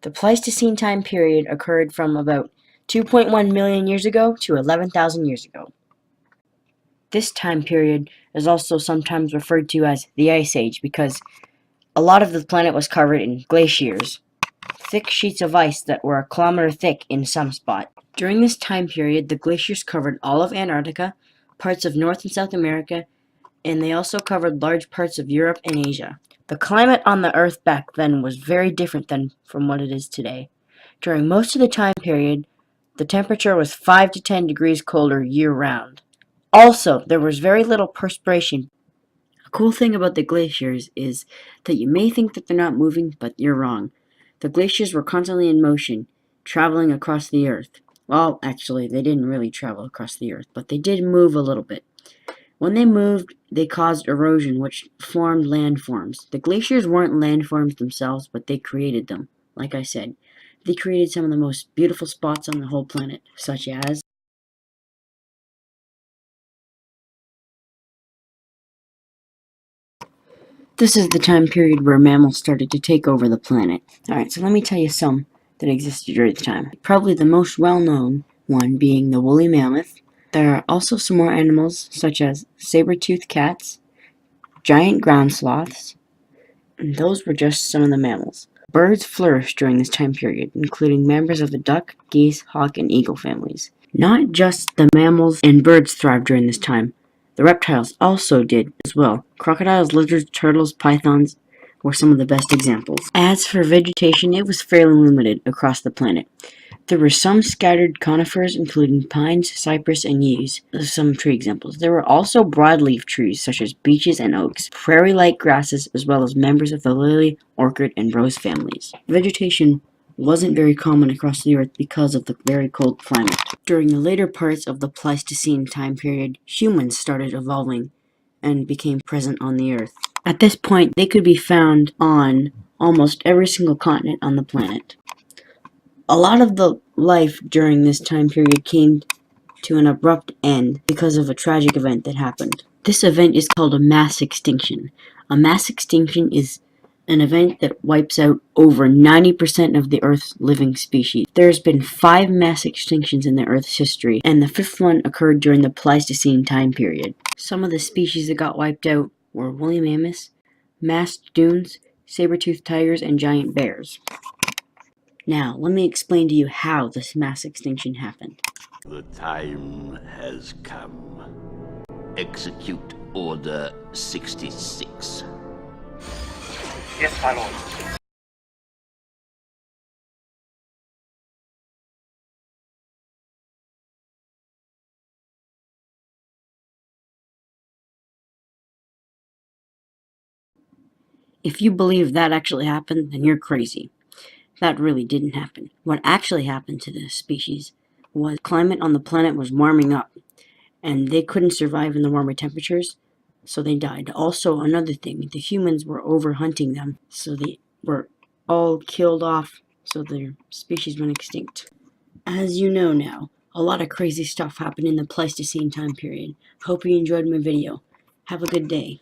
The Pleistocene time period occurred from about 2.1 million years ago to 11,000 years ago. This time period is also sometimes referred to as the Ice Age because a lot of the planet was covered in glaciers, thick sheets of ice that were a kilometer thick in some spots. During this time period, the glaciers covered all of Antarctica, parts of North and South America, and they also covered large parts of Europe and Asia. The climate on the Earth back then was very different than from what it is today. During most of the time period, the temperature was 5 to 10 degrees colder year-round. Also, there was very little perspiration. A cool thing about the glaciers is that you may think that they're not moving, but you're wrong. The glaciers were constantly in motion, traveling across the Earth. Well, actually, they didn't really travel across the Earth, but they did move a little bit. When they moved, they caused erosion, which formed landforms. The glaciers weren't landforms themselves, but they created them. Like I said, they created some of the most beautiful spots on the whole planet, such as this is the time period where mammals started to take over the planet. Alright, so let me tell you some that existed during the time. Probably the most well-known one being the woolly mammoth. There are also some more animals, such as saber-toothed cats, giant ground sloths, and those were just some of the mammals. Birds flourished during this time period, including members of the duck, geese, hawk, and eagle families. Not just the mammals and birds thrived during this time. The reptiles also did as well. Crocodiles, lizards, turtles, pythons were some of the best examples. As for vegetation, it was fairly limited across the planet. There were some scattered conifers, including pines, cypress, and yews, some tree examples. There were also broadleaf trees, such as beeches and oaks, prairie-like grasses, as well as members of the lily, orchid, and rose families. Vegetation wasn't very common across the Earth because of the very cold climate. During the later parts of the Pleistocene time period, humans started evolving and became present on the Earth. At this point, they could be found on almost every single continent on the planet. A lot of the life during this time period came to an abrupt end because of a tragic event that happened. This event is called a mass extinction. A mass extinction is an event that wipes out over 90% of the Earth's living species. There's been 5 mass extinctions in the Earth's history, and the 5th one occurred during the Pleistocene time period. Some of the species that got wiped out were woolly mammoths, mastodoons, saber-toothed tigers, and giant bears. Now, let me explain to you how this mass extinction happened. The time has come. Execute Order 66. Yes, my lord. If you believe that actually happened, then you're crazy. That really didn't happen. What actually happened to this species was the climate on the planet was warming up, and they couldn't survive in the warmer temperatures, so they died. Also, another thing, the humans were overhunting them, so they were all killed off, so their species went extinct. As you know now, a lot of crazy stuff happened in the Pleistocene time period. Hope you enjoyed my video. Have a good day.